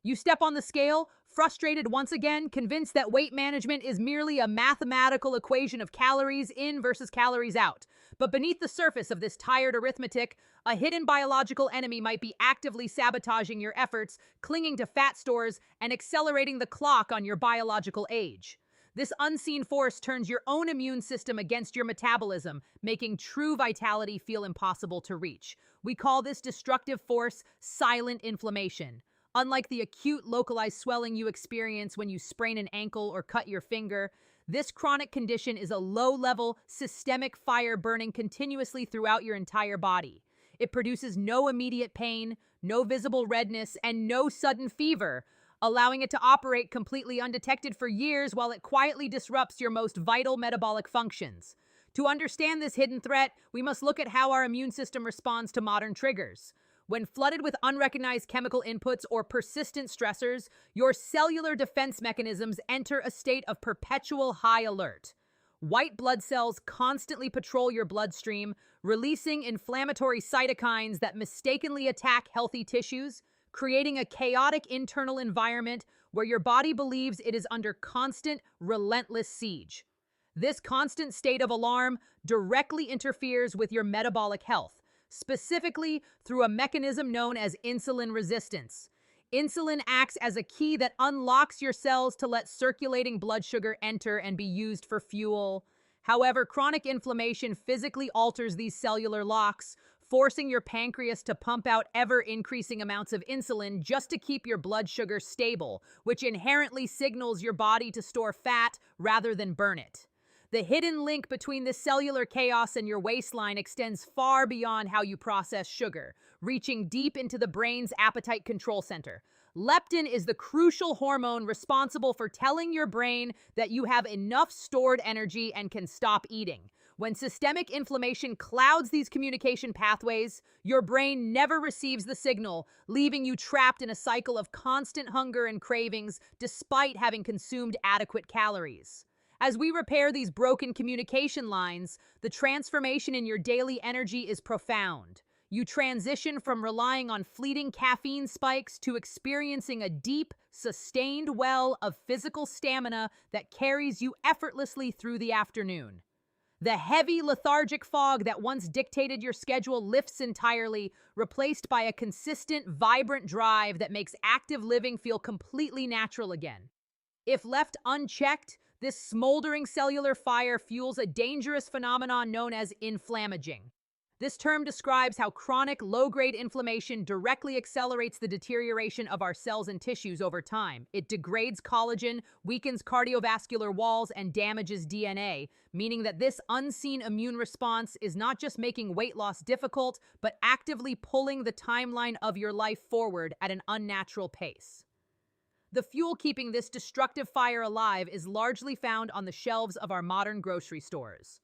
You step on the scale, frustrated once again, convinced that weight management is merely a mathematical equation of calories in versus calories out. But beneath the surface of this tired arithmetic, a hidden biological enemy might be actively sabotaging your efforts, clinging to fat stores, and accelerating the clock on your biological age. This unseen force turns your own immune system against your metabolism, making true vitality feel impossible to reach. We call this destructive force silent inflammation. Unlike the acute localized swelling you experience when you sprain an ankle or cut your finger, this chronic condition is a low-level, systemic fire burning continuously throughout your entire body. It produces no immediate pain, no visible redness, and no sudden fever, allowing it to operate completely undetected for years while it quietly disrupts your most vital metabolic functions. To understand this hidden threat, we must look at how our immune system responds to modern triggers. When flooded with unrecognized chemical inputs or persistent stressors, your cellular defense mechanisms enter a state of perpetual high alert. White blood cells constantly patrol your bloodstream, releasing inflammatory cytokines that mistakenly attack healthy tissues, creating a chaotic internal environment where your body believes it is under constant, relentless siege. This constant state of alarm directly interferes with your metabolic health, specifically through a mechanism known as insulin resistance. Insulin acts as a key that unlocks your cells to let circulating blood sugar enter and be used for fuel. However, chronic inflammation physically alters these cellular locks, forcing your pancreas to pump out ever-increasing amounts of insulin just to keep your blood sugar stable, which inherently signals your body to store fat rather than burn it. The hidden link between this cellular chaos and your waistline extends far beyond how you process sugar, reaching deep into the brain's appetite control center. Leptin is the crucial hormone responsible for telling your brain that you have enough stored energy and can stop eating. When systemic inflammation clouds these communication pathways, your brain never receives the signal, leaving you trapped in a cycle of constant hunger and cravings despite having consumed adequate calories. As we repair these broken communication lines, the transformation in your daily energy is profound. You transition from relying on fleeting caffeine spikes to experiencing a deep, sustained well of physical stamina that carries you effortlessly through the afternoon. The heavy, lethargic fog that once dictated your schedule lifts entirely, replaced by a consistent, vibrant drive that makes active living feel completely natural again. If left unchecked, this smoldering cellular fire fuels a dangerous phenomenon known as inflammaging. This term describes how chronic, low-grade inflammation directly accelerates the deterioration of our cells and tissues over time. It degrades collagen, weakens cardiovascular walls, and damages DNA, meaning that this unseen immune response is not just making weight loss difficult, but actively pulling the timeline of your life forward at an unnatural pace. The fuel keeping this destructive fire alive is largely found on the shelves of our modern grocery stores.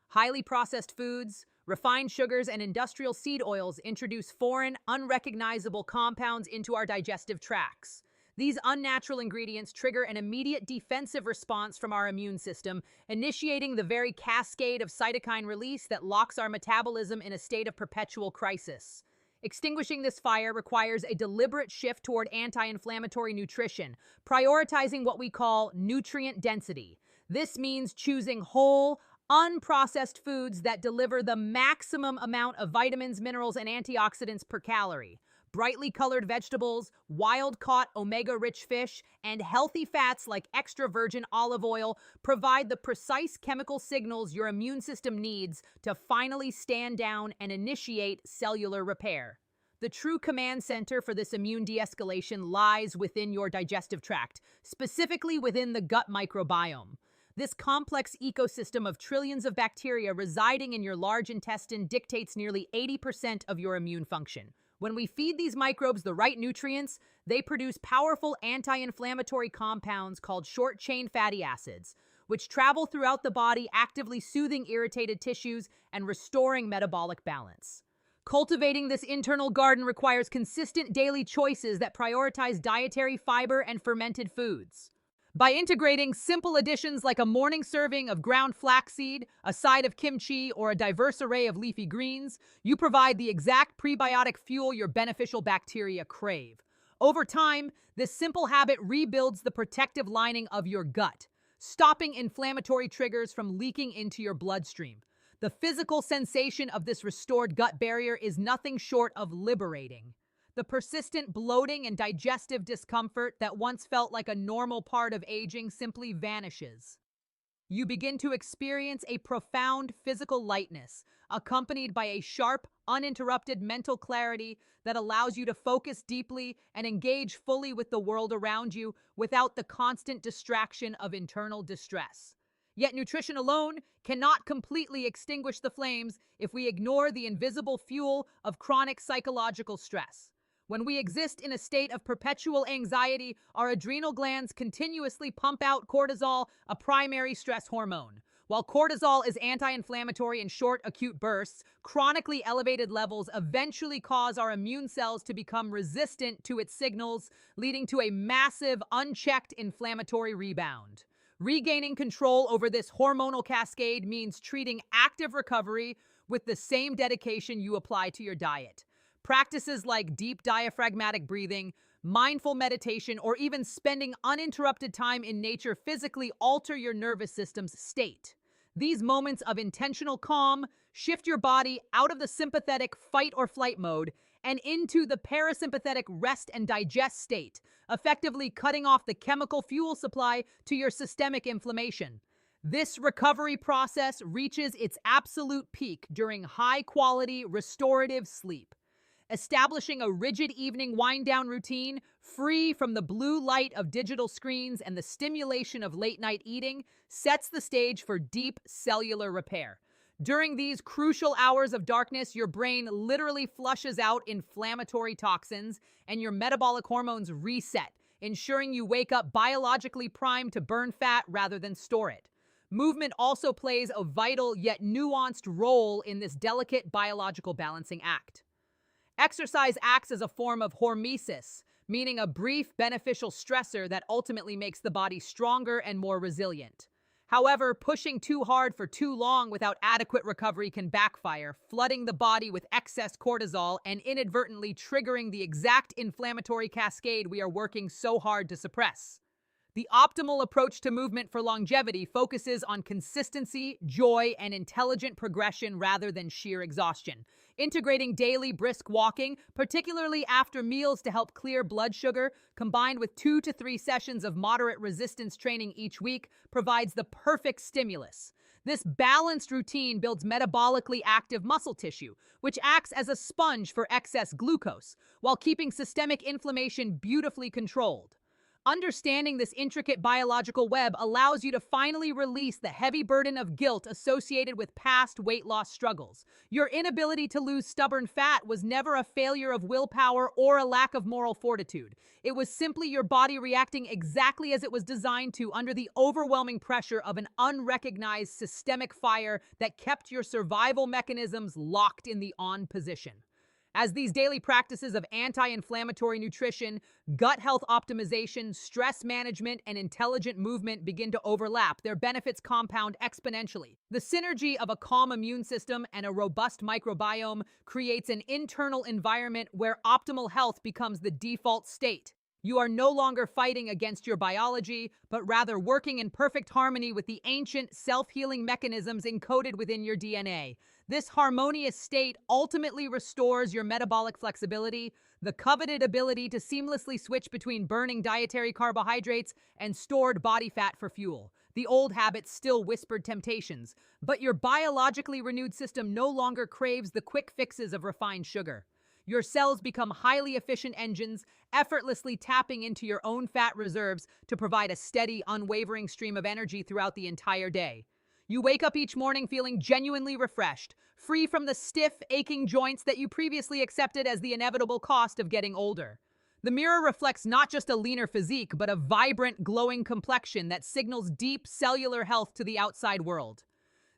Highly processed foods, refined sugars, and industrial seed oils introduce foreign, unrecognizable compounds into our digestive tracts. These unnatural ingredients trigger an immediate defensive response from our immune system, initiating the very cascade of cytokine release that locks our metabolism in a state of perpetual crisis. Extinguishing this fire requires a deliberate shift toward anti-inflammatory nutrition, prioritizing what we call nutrient density. This means choosing whole, unprocessed foods that deliver the maximum amount of vitamins, minerals, and antioxidants per calorie. Brightly colored vegetables, wild-caught omega-rich fish, and healthy fats like extra virgin olive oil provide the precise chemical signals your immune system needs to finally stand down and initiate cellular repair. The true command center for this immune de-escalation lies within your digestive tract, specifically within the gut microbiome. This complex ecosystem of trillions of bacteria residing in your large intestine dictates nearly 80% of your immune function. When we feed these microbes the right nutrients, they produce powerful anti-inflammatory compounds called short-chain fatty acids, which travel throughout the body, actively soothing irritated tissues and restoring metabolic balance. Cultivating this internal garden requires consistent daily choices that prioritize dietary fiber and fermented foods. By integrating simple additions like a morning serving of ground flaxseed, a side of kimchi, or a diverse array of leafy greens, you provide the exact prebiotic fuel your beneficial bacteria crave. Over time, this simple habit rebuilds the protective lining of your gut, stopping inflammatory triggers from leaking into your bloodstream. The physical sensation of this restored gut barrier is nothing short of liberating. The persistent bloating and digestive discomfort that once felt like a normal part of aging simply vanishes. You begin to experience a profound physical lightness, accompanied by a sharp, uninterrupted mental clarity that allows you to focus deeply and engage fully with the world around you without the constant distraction of internal distress. Yet nutrition alone cannot completely extinguish the flames if we ignore the invisible fuel of chronic psychological stress. When we exist in a state of perpetual anxiety, our adrenal glands continuously pump out cortisol, a primary stress hormone. While cortisol is anti-inflammatory in short, acute bursts, chronically elevated levels eventually cause our immune cells to become resistant to its signals, leading to a massive, unchecked inflammatory rebound. Regaining control over this hormonal cascade means treating active recovery with the same dedication you apply to your diet. Practices like deep diaphragmatic breathing, mindful meditation, or even spending uninterrupted time in nature physically alter your nervous system's state. These moments of intentional calm shift your body out of the sympathetic fight or flight mode and into the parasympathetic rest and digest state, effectively cutting off the chemical fuel supply to your systemic inflammation. This recovery process reaches its absolute peak during high-quality restorative sleep. Establishing a rigid evening wind-down routine, free from the blue light of digital screens and the stimulation of late-night eating, sets the stage for deep cellular repair. During these crucial hours of darkness, your brain literally flushes out inflammatory toxins and your metabolic hormones reset, ensuring you wake up biologically primed to burn fat rather than store it. Movement also plays a vital yet nuanced role in this delicate biological balancing act. Exercise acts as a form of hormesis, meaning a brief beneficial stressor that ultimately makes the body stronger and more resilient. However, pushing too hard for too long without adequate recovery can backfire, flooding the body with excess cortisol and inadvertently triggering the exact inflammatory cascade we are working so hard to suppress. The optimal approach to movement for longevity focuses on consistency, joy, and intelligent progression rather than sheer exhaustion. Integrating daily brisk walking, particularly after meals to help clear blood sugar, combined with 2 to 3 sessions of moderate resistance training each week, provides the perfect stimulus. This balanced routine builds metabolically active muscle tissue, which acts as a sponge for excess glucose, while keeping systemic inflammation beautifully controlled. Understanding this intricate biological web allows you to finally release the heavy burden of guilt associated with past weight loss struggles. Your inability to lose stubborn fat was never a failure of willpower or a lack of moral fortitude. It was simply your body reacting exactly as it was designed to under the overwhelming pressure of an unrecognized systemic fire that kept your survival mechanisms locked in the on position. As these daily practices of anti-inflammatory nutrition, gut health optimization, stress management, and intelligent movement begin to overlap, their benefits compound exponentially. The synergy of a calm immune system and a robust microbiome creates an internal environment where optimal health becomes the default state. You are no longer fighting against your biology, but rather working in perfect harmony with the ancient self-healing mechanisms encoded within your DNA. This harmonious state ultimately restores your metabolic flexibility, the coveted ability to seamlessly switch between burning dietary carbohydrates and stored body fat for fuel. The old habits still whispered temptations, but your biologically renewed system no longer craves the quick fixes of refined sugar. Your cells become highly efficient engines, effortlessly tapping into your own fat reserves to provide a steady, unwavering stream of energy throughout the entire day. You wake up each morning feeling genuinely refreshed, free from the stiff, aching joints that you previously accepted as the inevitable cost of getting older. The mirror reflects not just a leaner physique, but a vibrant, glowing complexion that signals deep cellular health to the outside world.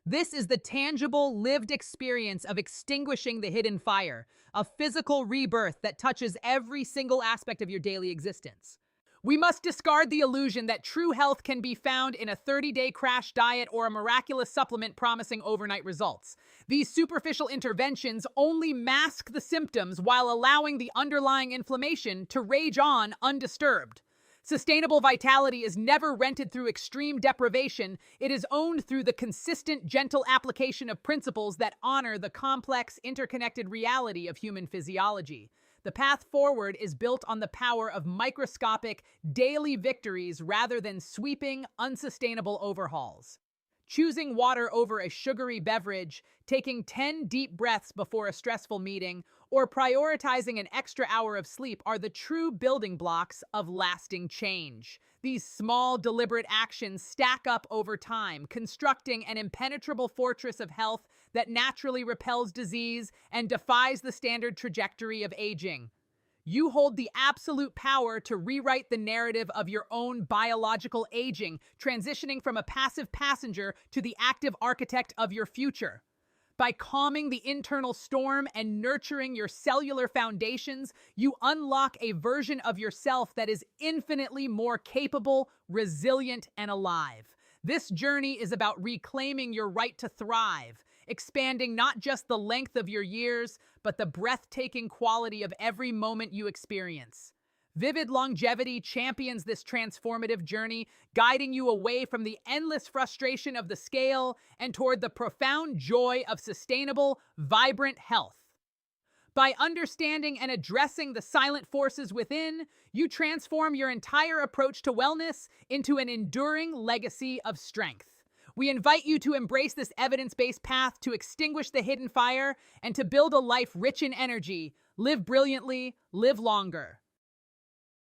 This is the tangible, lived experience of extinguishing the hidden fire, a physical rebirth that touches every single aspect of your daily existence. We must discard the illusion that true health can be found in a 30-day crash diet or a miraculous supplement promising overnight results. These superficial interventions only mask the symptoms while allowing the underlying inflammation to rage on undisturbed. Sustainable vitality is never rented through extreme deprivation. It is owned through the consistent, gentle application of principles that honor the complex, interconnected reality of human physiology. The path forward is built on the power of microscopic, daily victories rather than sweeping, unsustainable overhauls. Choosing water over a sugary beverage, taking 10 deep breaths before a stressful meeting, or prioritizing an extra hour of sleep are the true building blocks of lasting change. These small, deliberate actions stack up over time, constructing an impenetrable fortress of health that naturally repels disease and defies the standard trajectory of aging. You hold the absolute power to rewrite the narrative of your own biological aging, transitioning from a passive passenger to the active architect of your future. By calming the internal storm and nurturing your cellular foundations, you unlock a version of yourself that is infinitely more capable, resilient, and alive. This journey is about reclaiming your right to thrive, expanding not just the length of your years, but the breathtaking quality of every moment you experience. Vivid Longevity champions this transformative journey, guiding you away from the endless frustration of the scale and toward the profound joy of sustainable, vibrant health. By understanding and addressing the silent forces within, you transform your entire approach to wellness into an enduring legacy of strength. We invite you to embrace this evidence-based path to extinguish the hidden fire and to build a life rich in energy. Live brilliantly, live longer.